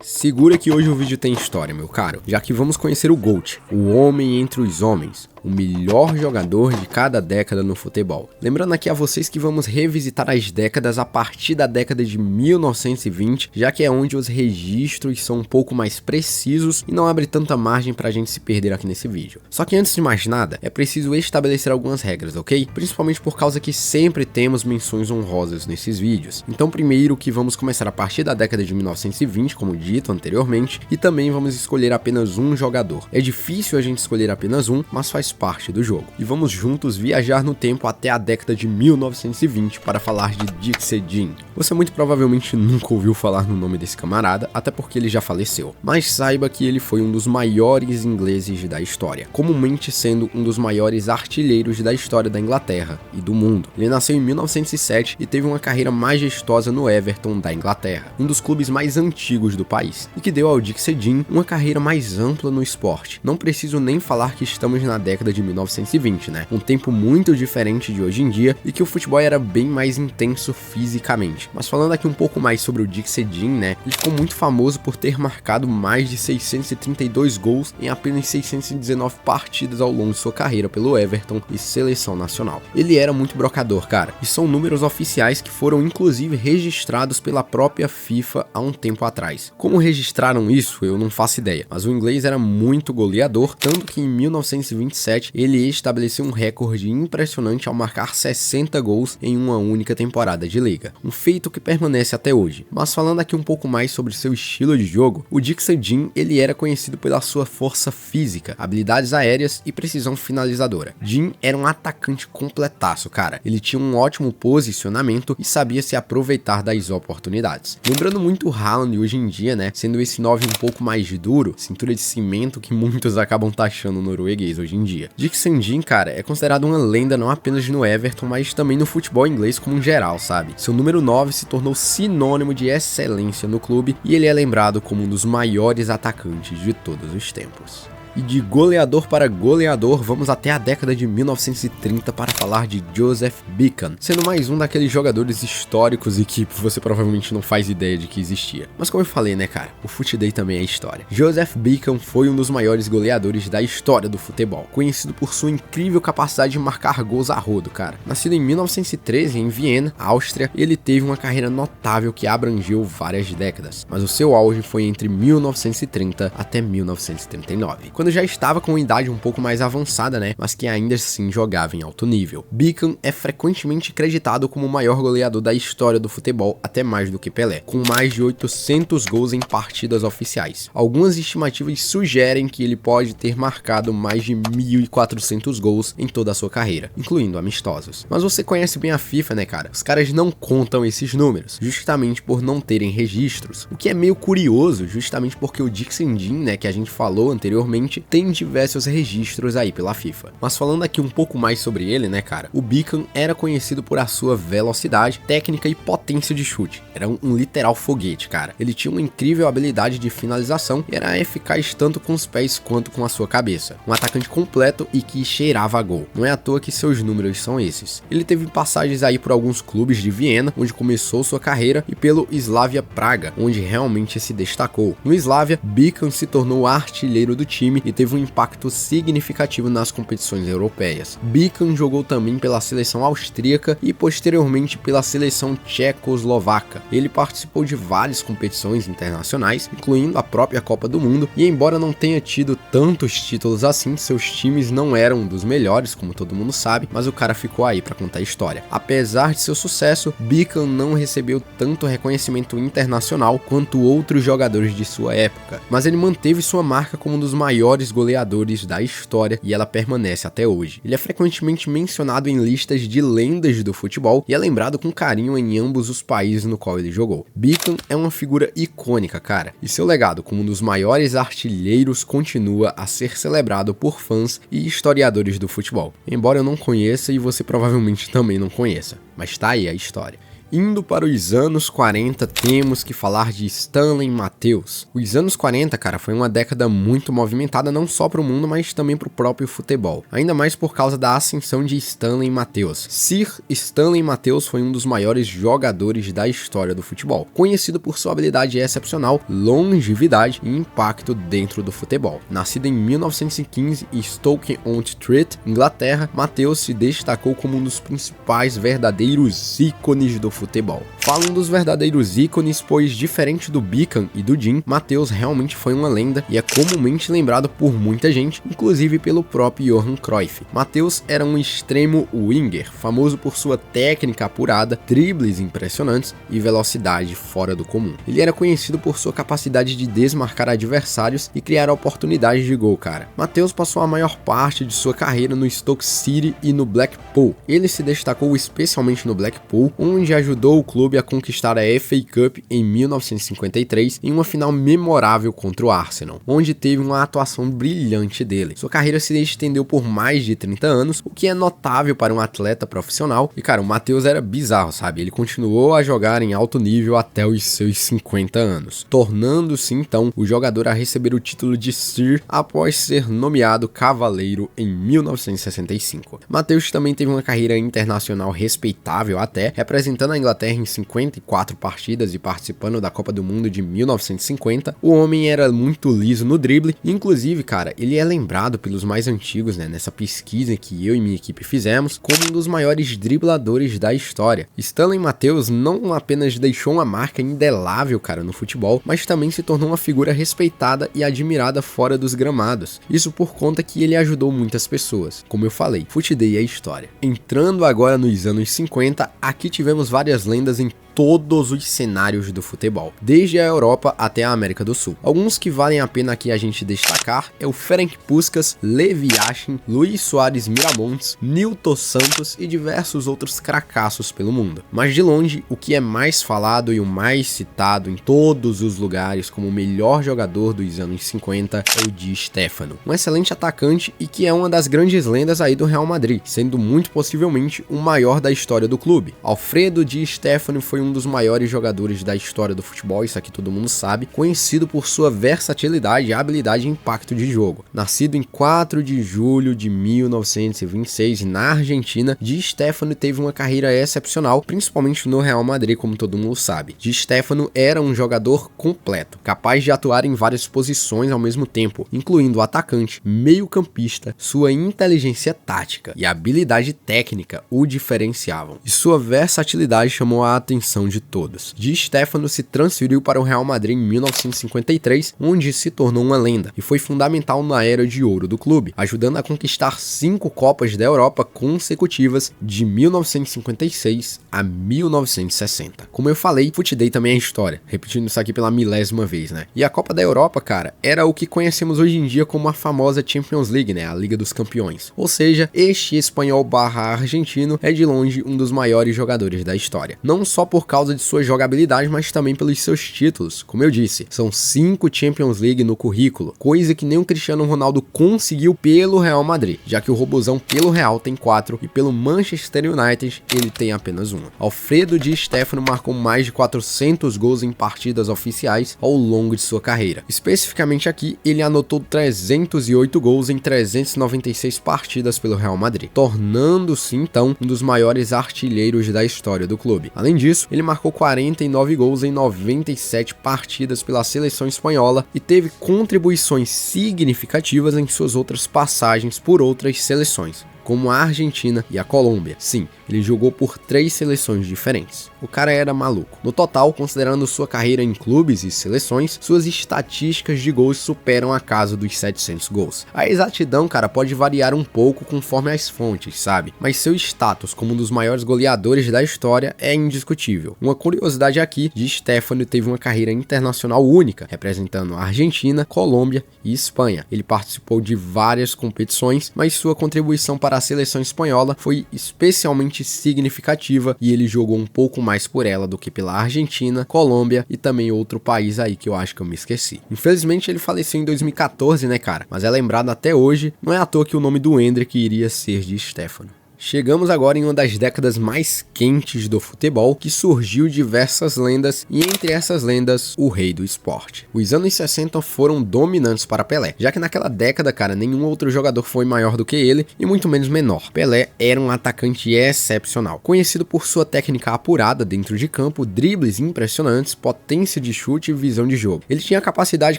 Segura que hoje o vídeo tem história, meu caro, já que vamos conhecer o GOAT, o homem entre os homens, o melhor jogador de cada década no futebol. Lembrando aqui a vocês que vamos revisitar as décadas a partir da década de 1920, já que é onde os registros são um pouco mais precisos e não abre tanta margem pra gente se perder aqui nesse vídeo. Só que antes de mais nada, é preciso estabelecer algumas regras, ok? Principalmente por causa que sempre temos menções honrosas nesses vídeos. Então primeiro que vamos começar a partir da década de 1920, como dito anteriormente, e também vamos escolher apenas um jogador. É difícil a gente escolher apenas um, mas faz parte do jogo. E vamos juntos viajar no tempo até a década de 1920 para falar de Dixie Dean. Você muito provavelmente nunca ouviu falar no nome desse camarada, até porque ele já faleceu. Mas saiba que ele foi um dos maiores ingleses da história, comumente sendo um dos maiores artilheiros da história da Inglaterra e do mundo. Ele nasceu em 1907 e teve uma carreira majestosa no Everton da Inglaterra, um dos clubes mais antigos do país, e que deu ao Dixie Dean uma carreira mais ampla no esporte. Não preciso nem falar que estamos na década de 1920, né? Um tempo muito diferente de hoje em dia e que o futebol era bem mais intenso fisicamente. Mas falando aqui um pouco mais sobre o Dixie Dean, né? Ele ficou muito famoso por ter marcado mais de 632 gols em apenas 619 partidas ao longo de sua carreira pelo Everton e seleção nacional. Ele era muito brocador, cara, e são números oficiais que foram inclusive registrados pela própria FIFA há um tempo atrás. Como registraram isso, eu não faço ideia, mas o inglês era muito goleador, tanto que em 1927 ele estabeleceu um recorde impressionante ao marcar 60 gols em uma única temporada de liga, um feito que permanece até hoje. Mas falando aqui um pouco mais sobre seu estilo de jogo, o Dixie Dean ele era conhecido pela sua força física, habilidades aéreas e precisão finalizadora. Dean era um atacante completaço, cara. Ele tinha um ótimo posicionamento e sabia se aproveitar das oportunidades. Lembrando muito o Haaland hoje em dia, né? Sendo esse 9 um pouco mais duro, cintura de cimento que muitos acabam taxando o norueguês hoje em dia. Dixie Dean, cara, é considerado uma lenda não apenas no Everton, mas também no futebol inglês como um geral, sabe? Seu número 9 se tornou sinônimo de excelência no clube e ele é lembrado como um dos maiores atacantes de todos os tempos. E de goleador para goleador, vamos até a década de 1930 para falar de Joseph Beacon, sendo mais um daqueles jogadores históricos e que você provavelmente não faz ideia de que existia. Mas como eu falei, né, cara, o Footy também é história. Joseph Beacon foi um dos maiores goleadores da história do futebol, conhecido por sua incrível capacidade de marcar gols a rodo, cara. Nascido em 1913 em Viena, Áustria, ele teve uma carreira notável que abrangeu várias décadas, mas o seu auge foi entre 1930 até 1939. Quando já estava com uma idade um pouco mais avançada, né, mas que ainda assim jogava em alto nível. Beacon é frequentemente creditado como o maior goleador da história do futebol, até mais do que Pelé, com mais de 800 gols em partidas oficiais. Algumas estimativas sugerem que ele pode ter marcado mais de 1.400 gols em toda a sua carreira, incluindo amistosos. Mas você conhece bem a FIFA, né, cara? Os caras não contam esses números, justamente por não terem registros, o que é meio curioso, justamente porque o Dixie Dean, né, que a gente falou anteriormente, tem diversos registros aí pela FIFA. Mas falando aqui um pouco mais sobre ele, né, cara, o Beacon era conhecido por a sua velocidade, técnica e potência de chute. Era um literal foguete, cara. Ele tinha uma incrível habilidade de finalização e era eficaz tanto com os pés quanto com a sua cabeça. Um atacante completo e que cheirava a gol. Não é à toa que seus números são esses. Ele teve passagens aí por alguns clubes de Viena, onde começou sua carreira, e pelo Slavia Praga, onde realmente se destacou. No Slavia, Beacon se tornou artilheiro do time e teve um impacto significativo nas competições europeias. Beacon jogou também pela seleção austríaca e posteriormente pela seleção tchecoslovaca. Ele participou de várias competições internacionais, incluindo a própria Copa do Mundo, e embora não tenha tido tantos títulos assim, seus times não eram dos melhores, como todo mundo sabe, mas o cara ficou aí pra contar a história. Apesar de seu sucesso, Beacon não recebeu tanto reconhecimento internacional quanto outros jogadores de sua época, mas ele manteve sua marca como um dos maiores goleadores da história e ela permanece até hoje. Ele é frequentemente mencionado em listas de lendas do futebol e é lembrado com carinho em ambos os países no qual ele jogou. Beacon é uma figura icônica, cara, e seu legado como um dos maiores artilheiros continua a ser celebrado por fãs e historiadores do futebol. Embora eu não conheça e você provavelmente também não conheça, mas tá aí a história. Indo para os anos 40, temos que falar de Stanley Matthews. Os anos 40, cara, foi uma década muito movimentada não só para o mundo, mas também para o próprio futebol. Ainda mais por causa da ascensão de Stanley Matthews. Sir Stanley Matthews foi um dos maiores jogadores da história do futebol, conhecido por sua habilidade excepcional, longevidade e impacto dentro do futebol. Nascido em 1915 em Stoke-on-Trent, Inglaterra, Matthews se destacou como um dos principais verdadeiros ícones do futebol. Falam dos verdadeiros ícones, pois diferente do Beckham e do Jim, Matthews realmente foi uma lenda e é comumente lembrado por muita gente, inclusive pelo próprio Johan Cruyff. Matthews era um extremo winger, famoso por sua técnica apurada, dribles impressionantes e velocidade fora do comum. Ele era conhecido por sua capacidade de desmarcar adversários e criar oportunidades de gol, cara. Matthews passou a maior parte de sua carreira no Stoke City e no Blackpool. Ele se destacou especialmente no Blackpool, onde ajudou o clube a conquistar a FA Cup em 1953 em uma final memorável contra o Arsenal, onde teve uma atuação brilhante dele. Sua carreira se estendeu por mais de 30 anos, o que é notável para um atleta profissional. E cara, o Matthews era bizarro, sabe? Ele continuou a jogar em alto nível até os seus 50 anos, tornando-se então o jogador a receber o título de Sir após ser nomeado cavaleiro em 1965. Matthews também teve uma carreira internacional respeitável até, representando a Inglaterra em 54 partidas e participando da Copa do Mundo de 1950. O homem era muito liso no drible, inclusive, cara, ele é lembrado pelos mais antigos, nessa pesquisa que eu e minha equipe fizemos, como um dos maiores dribladores da história. Stanley Matthews não apenas deixou uma marca indelável, cara, no futebol, mas também se tornou uma figura respeitada e admirada fora dos gramados. Isso por conta que ele ajudou muitas pessoas. Como eu falei, Footy é história. Entrando agora nos anos 50, aqui tivemos várias lendas em todos os cenários do futebol, desde a Europa até a América do Sul. Alguns que valem a pena aqui a gente destacar é o Ferenc Puskás, Levi Yashin, Luis Soares Miramontes, Nilton Santos e diversos outros cracaços pelo mundo. Mas de longe, o que é mais falado e o mais citado em todos os lugares como o melhor jogador dos anos 50 é o Di Stéfano, um excelente atacante e que é uma das grandes lendas aí do Real Madrid, sendo muito possivelmente o maior da história do clube. Alfredo Di Stéfano foi um dos maiores jogadores da história do futebol, isso aqui todo mundo sabe, conhecido por sua versatilidade, habilidade e impacto de jogo. Nascido em 4 de julho de 1926 na Argentina, Di Stéfano teve uma carreira excepcional, principalmente no Real Madrid, como todo mundo sabe. Di Stéfano era um jogador completo, capaz de atuar em várias posições ao mesmo tempo, incluindo atacante, meio-campista. Sua inteligência tática e habilidade técnica o diferenciavam, e sua versatilidade chamou a atenção de todos. Di Stéfano se transferiu para o Real Madrid em 1953, onde se tornou uma lenda e foi fundamental na era de ouro do clube, ajudando a conquistar 5 Copas da Europa consecutivas de 1956 a 1960. Como eu falei, Footy também é história, repetindo isso aqui pela milésima vez, E a Copa da Europa, cara, era o que conhecemos hoje em dia como a famosa Champions League, a Liga dos Campeões. Ou seja, este espanhol barra argentino é de longe um dos maiores jogadores da história. Não só por causa de sua jogabilidade, mas também pelos seus títulos. Como eu disse, são 5 Champions League no currículo, coisa que nem o Cristiano Ronaldo conseguiu pelo Real Madrid, já que o robozão pelo Real tem 4 e pelo Manchester United ele tem apenas 1. Alfredo Di Stéfano marcou mais de 400 gols em partidas oficiais ao longo de sua carreira. Especificamente aqui, ele anotou 308 gols em 396 partidas pelo Real Madrid, tornando-se então um dos maiores artilheiros da história do clube. Além disso, ele marcou 49 gols em 97 partidas pela seleção espanhola e teve contribuições significativas em suas outras passagens por outras seleções, como a Argentina e a Colômbia. Sim, ele jogou por 3 seleções diferentes. O cara era maluco. No total, considerando sua carreira em clubes e seleções, suas estatísticas de gols superam a casa dos 700 gols. A exatidão, cara, pode variar um pouco conforme as fontes, sabe? Mas seu status como um dos maiores goleadores da história é indiscutível. Uma curiosidade aqui, Di Stéfano teve uma carreira internacional única, representando a Argentina, Colômbia e Espanha. Ele participou de várias competições, mas sua contribuição para a seleção espanhola foi especialmente significativa e ele jogou um pouco mais por ela do que pela Argentina, Colômbia e também outro país aí que eu acho que eu me esqueci. Infelizmente ele faleceu em 2014, cara? Mas é lembrado até hoje, não é à toa que o nome do Endrick iria ser Di Stéfano. Chegamos agora em uma das décadas mais quentes do futebol, que surgiu diversas lendas e entre essas lendas, o rei do esporte. Os anos 60 foram dominantes para Pelé, já que naquela década, cara, nenhum outro jogador foi maior do que ele e muito menos menor. Pelé era um atacante excepcional, conhecido por sua técnica apurada dentro de campo, dribles impressionantes, potência de chute e visão de jogo. Ele tinha a capacidade,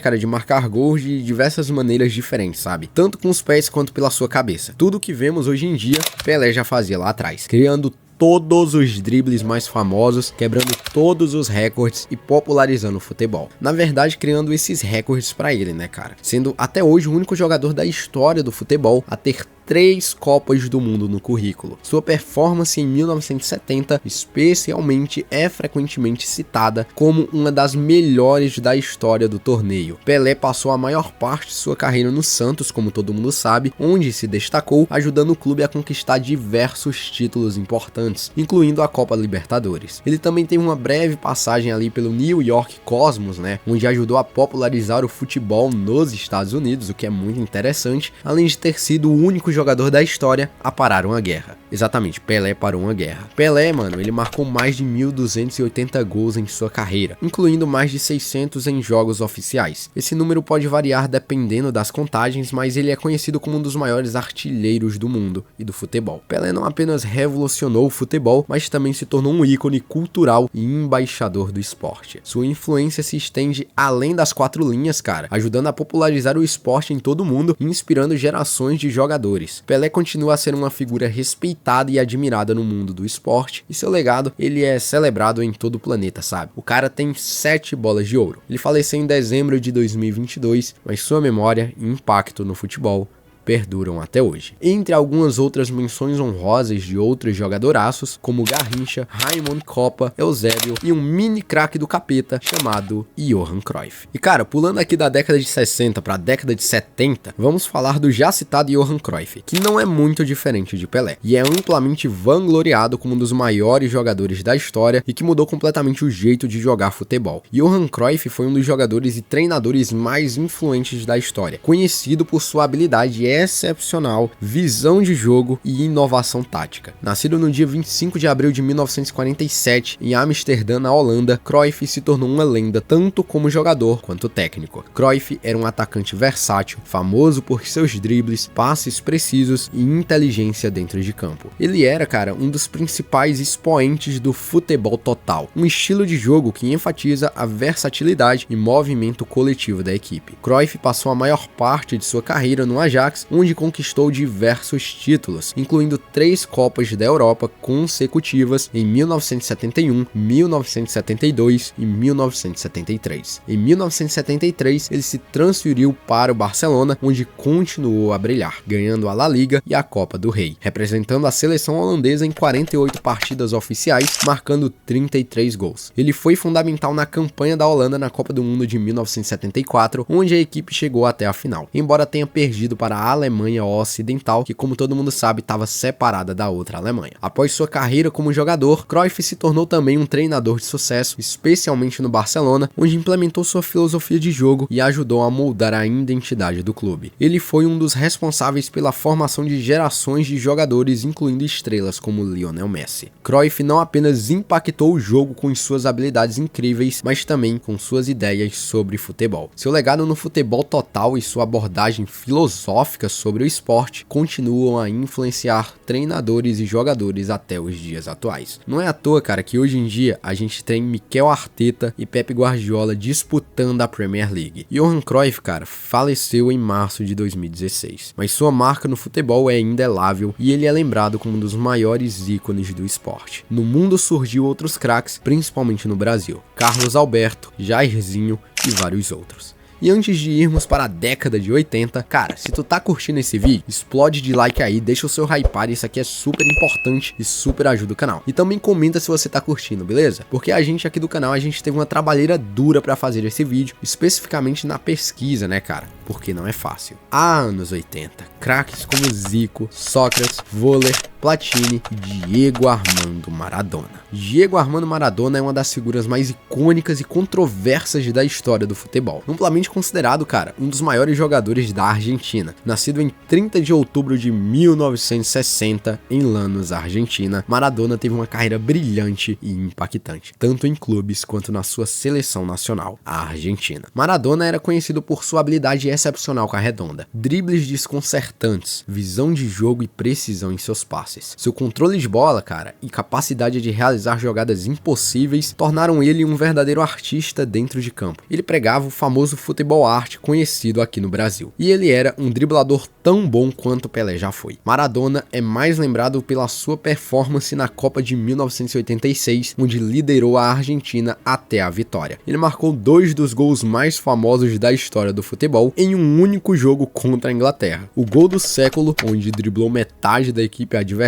cara, de marcar gols de diversas maneiras diferentes, sabe? Tanto com os pés quanto pela sua cabeça. Tudo que vemos hoje em dia, Pelé já fazia lá atrás, criando todos os dribles mais famosos, quebrando todos os recordes e popularizando o futebol. Na verdade, criando esses recordes pra ele, né, cara? Sendo até hoje o único jogador da história do futebol a ter 3 Copas do Mundo no currículo. Sua performance em 1970, especialmente, é frequentemente citada como uma das melhores da história do torneio. Pelé passou a maior parte de sua carreira no Santos, como todo mundo sabe, onde se destacou, ajudando o clube a conquistar diversos títulos importantes, incluindo a Copa Libertadores. Ele também teve uma breve passagem ali pelo New York Cosmos, né, onde ajudou a popularizar o futebol nos Estados Unidos, o que é muito interessante, além de ter sido o único jogador da história a parar uma guerra. Exatamente, Pelé parou uma guerra. Pelé, mano, ele marcou mais de 1.280 gols em sua carreira, incluindo mais de 600 em jogos oficiais. Esse número pode variar dependendo das contagens, mas ele é conhecido como um dos maiores artilheiros do mundo e do futebol. Pelé não apenas revolucionou o futebol, mas também se tornou um ícone cultural e embaixador do esporte. Sua influência se estende além das 4 linhas, cara, ajudando a popularizar o esporte em todo o mundo e inspirando gerações de jogadores. Pelé continua a ser uma figura respeitada e admirada no mundo do esporte, e seu legado, ele é celebrado em todo o planeta, sabe? O cara tem 7 bolas de ouro. Ele faleceu em dezembro de 2022, mas sua memória e impacto no futebol perduram até hoje. Entre algumas outras menções honrosas de outros jogadoraços, como Garrincha, Raimund Kopa, Eusébio e um mini craque do capeta chamado Johan Cruyff. E cara, pulando aqui da década de 60 para a década de 70, vamos falar do já citado Johan Cruyff, que não é muito diferente de Pelé, e é amplamente vangloriado como um dos maiores jogadores da história e que mudou completamente o jeito de jogar futebol. Johan Cruyff foi um dos jogadores e treinadores mais influentes da história, conhecido por sua habilidade excepcional, visão de jogo e inovação tática. Nascido no dia 25 de abril de 1947 em Amsterdã, na Holanda, Cruyff se tornou uma lenda tanto como jogador quanto técnico. Cruyff era um atacante versátil, famoso por seus dribles, passes precisos e inteligência dentro de campo. Ele era, cara, um dos principais expoentes do futebol total, um estilo de jogo que enfatiza a versatilidade e movimento coletivo da equipe. Cruyff passou a maior parte de sua carreira no Ajax, onde conquistou diversos títulos, incluindo 3 Copas da Europa consecutivas em 1971, 1972 e 1973. Em 1973, ele se transferiu para o Barcelona, onde continuou a brilhar, ganhando a La Liga e a Copa do Rei, representando a seleção holandesa em 48 partidas oficiais, marcando 33 gols. Ele foi fundamental na campanha da Holanda na Copa do Mundo de 1974, onde a equipe chegou até a final, embora tenha perdido para a Alemanha Ocidental, que, como todo mundo sabe, estava separada da outra Alemanha. Após sua carreira como jogador, Cruyff se tornou também um treinador de sucesso, especialmente no Barcelona, onde implementou sua filosofia de jogo e ajudou a moldar a identidade do clube. Ele foi um dos responsáveis pela formação de gerações de jogadores, incluindo estrelas como Lionel Messi. Cruyff não apenas impactou o jogo com suas habilidades incríveis, mas também com suas ideias sobre futebol. Seu legado no futebol total e sua abordagem filosófica sobre o esporte continuam a influenciar treinadores e jogadores até os dias atuais. Não é à toa, cara, que hoje em dia a gente tem Mikel Arteta e Pep Guardiola disputando a Premier League. Johan Cruyff, cara, faleceu em março de 2016, mas sua marca no futebol é indelável e ele é lembrado como um dos maiores ícones do esporte. No mundo surgiu outros craques, principalmente no Brasil: Carlos Alberto, Jairzinho e vários outros. E antes de irmos para a década de 80, cara, se tu tá curtindo esse vídeo, explode de like aí, deixa o seu hypar, isso aqui é super importante e super ajuda o canal. E também comenta se você tá curtindo, beleza? Porque a gente aqui do canal, a gente teve uma trabalheira dura pra fazer esse vídeo, especificamente na pesquisa, né, cara? Porque não é fácil. Há anos 80, craques como Zico, Sócrates, Voller, Platini e Diego Armando Maradona. Diego Armando Maradona é uma das figuras mais icônicas e controversas da história do futebol. Amplamente considerado, cara, um dos maiores jogadores da Argentina. Nascido em 30 de outubro de 1960 em Lanús, Argentina, Maradona teve uma carreira brilhante e impactante, tanto em clubes quanto na sua seleção nacional, a Argentina. Maradona era conhecido por sua habilidade excepcional com a redonda, dribles desconcertantes, visão de jogo e precisão em seus passes. Seu controle de bola, cara, e capacidade de realizar jogadas impossíveis tornaram ele um verdadeiro artista dentro de campo. Ele pregava o famoso futebol arte conhecido aqui no Brasil. E ele era um driblador tão bom quanto Pelé já foi. Maradona é mais lembrado pela sua performance na Copa de 1986, onde liderou a Argentina até a vitória. Ele marcou 2 dos gols mais famosos da história do futebol em um único jogo contra a Inglaterra. O gol do século, onde driblou metade da equipe adversária,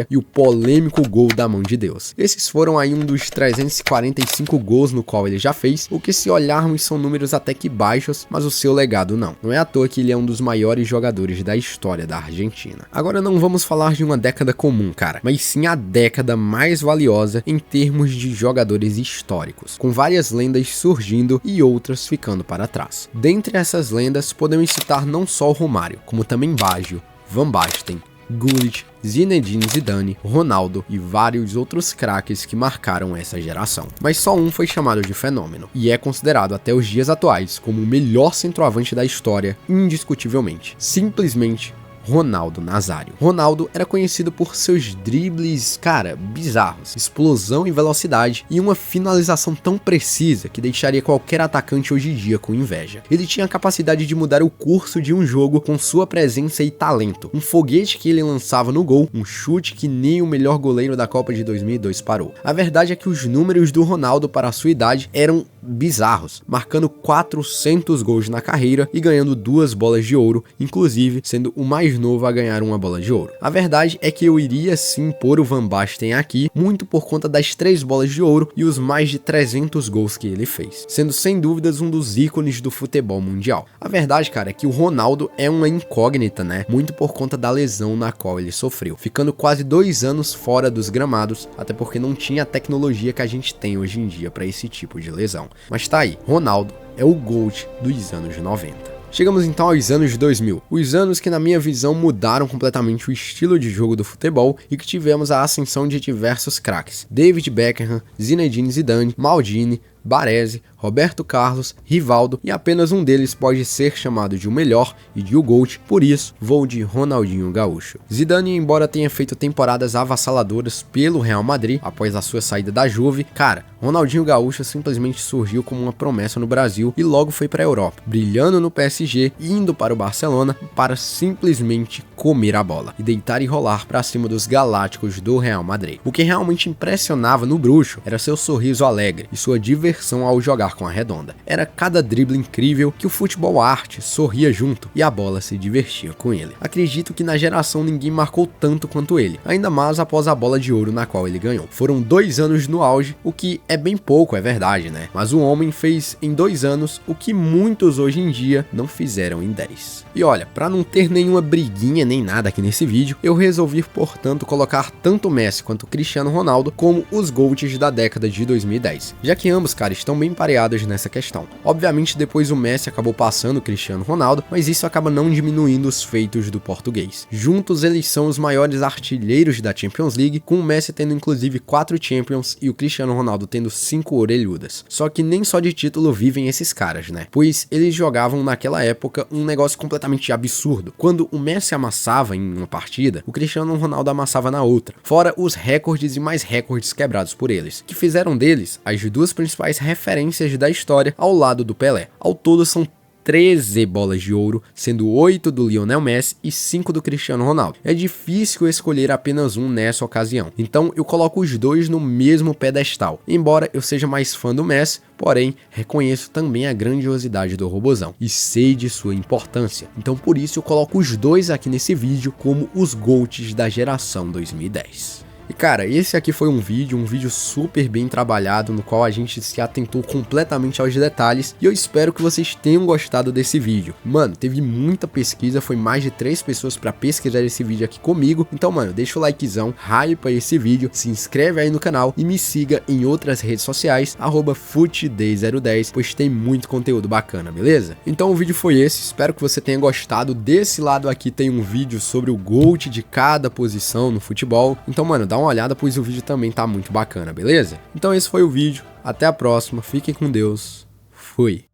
e o polêmico gol da mão de Deus. Esses foram aí um dos 345 gols no qual ele já fez, o que, se olharmos, são números até que baixos, mas o seu legado não. Não é à toa que ele é um dos maiores jogadores da história da Argentina. Agora não vamos falar de uma década comum, cara, mas sim a década mais valiosa em termos de jogadores históricos, com várias lendas surgindo e outras ficando para trás. Dentre essas lendas, podemos citar não só o Romário, como também Baggio, Van Basten, Gullit, Zinedine Zidane, Ronaldo e vários outros craques que marcaram essa geração. Mas só um foi chamado de fenômeno, e é considerado até os dias atuais como o melhor centroavante da história, indiscutivelmente. Simplesmente Ronaldo Nazário. Ronaldo era conhecido por seus dribles, cara, bizarros, explosão e velocidade, e uma finalização tão precisa que deixaria qualquer atacante hoje em dia com inveja. Ele tinha a capacidade de mudar o curso de um jogo com sua presença e talento, um foguete que ele lançava no gol, um chute que nem o melhor goleiro da Copa de 2002 parou. A verdade é que os números do Ronaldo para a sua idade eram bizarros, marcando 400 gols na carreira e ganhando 2 bolas de ouro, inclusive sendo o mais novo a ganhar uma bola de ouro. A verdade é que eu iria sim pôr o Van Basten aqui, muito por conta das 3 bolas de ouro e os mais de 300 gols que ele fez, sendo sem dúvidas um dos ícones do futebol mundial. A verdade, cara, é que o Ronaldo é uma incógnita, né? Muito por conta da lesão na qual ele sofreu, ficando quase 2 anos fora dos gramados, até porque não tinha a tecnologia que a gente tem hoje em dia para esse tipo de lesão. Mas tá aí, Ronaldo é o GOAT dos anos 90. Chegamos então aos anos 2000, os anos que na minha visão mudaram completamente o estilo de jogo do futebol e que tivemos a ascensão de diversos craques: David Beckham, Zinedine Zidane, Maldini, Baresi, Roberto Carlos, Rivaldo, e apenas um deles pode ser chamado de o melhor e de o GOAT, por isso vou de Ronaldinho Gaúcho. Zidane, embora tenha feito temporadas avassaladoras pelo Real Madrid após a sua saída da Juve, cara, Ronaldinho Gaúcho simplesmente surgiu como uma promessa no Brasil e logo foi para a Europa, brilhando no PSG e indo para o Barcelona para simplesmente comer a bola e deitar e rolar para cima dos galácticos do Real Madrid. O que realmente impressionava no bruxo era seu sorriso alegre e sua diversão ao jogar com a redonda. Era cada drible incrível que o futebol arte sorria junto e a bola se divertia com ele. Acredito que na geração ninguém marcou tanto quanto ele, ainda mais após a bola de ouro na qual ele ganhou. Foram 2 anos no auge, o que é bem pouco, é verdade, né? Mas o homem fez em 2 anos o que muitos hoje em dia não fizeram em 10. E olha, para não ter nenhuma briguinha nem nada aqui nesse vídeo, eu resolvi, portanto, colocar tanto Messi quanto Cristiano Ronaldo como os GOATs da década de 2010, já que ambos, cara, estão bem pareados nessa questão. Obviamente depois o Messi acabou passando o Cristiano Ronaldo, mas isso acaba não diminuindo os feitos do português. Juntos eles são os maiores artilheiros da Champions League, com o Messi tendo inclusive 4 Champions e o Cristiano Ronaldo tendo 5 orelhudas. Só que nem só de título vivem esses caras, né? Pois eles jogavam naquela época um negócio completamente absurdo. Quando o Messi amassava em uma partida, o Cristiano Ronaldo amassava na outra, fora os recordes e mais recordes quebrados por eles, que fizeram deles as 2 principais referências da história ao lado do Pelé. Ao todo são 13 bolas de ouro, sendo 8 do Lionel Messi e 5 do Cristiano Ronaldo. É difícil escolher apenas um nessa ocasião, então eu coloco os 2 no mesmo pedestal. Embora eu seja mais fã do Messi, porém reconheço também a grandiosidade do robozão e sei de sua importância. Então por isso eu coloco os 2 aqui nesse vídeo como os GOATs da geração 2010. E cara, esse aqui foi um vídeo super bem trabalhado, no qual a gente se atentou completamente aos detalhes, e eu espero que vocês tenham gostado desse vídeo. Mano, teve muita pesquisa, foi mais de 3 pessoas pra pesquisar esse vídeo aqui comigo, então mano, deixa o likezão, hypa esse vídeo, se inscreve aí no canal e me siga em outras redes sociais, @FUTDay010, pois tem muito conteúdo bacana, beleza? Então o vídeo foi esse, espero que você tenha gostado. Desse lado aqui tem um vídeo sobre o GOAT de cada posição no futebol, então mano, dá uma olhada, pois o vídeo também tá muito bacana, beleza? Então esse foi o vídeo, até a próxima, fiquem com Deus, fui!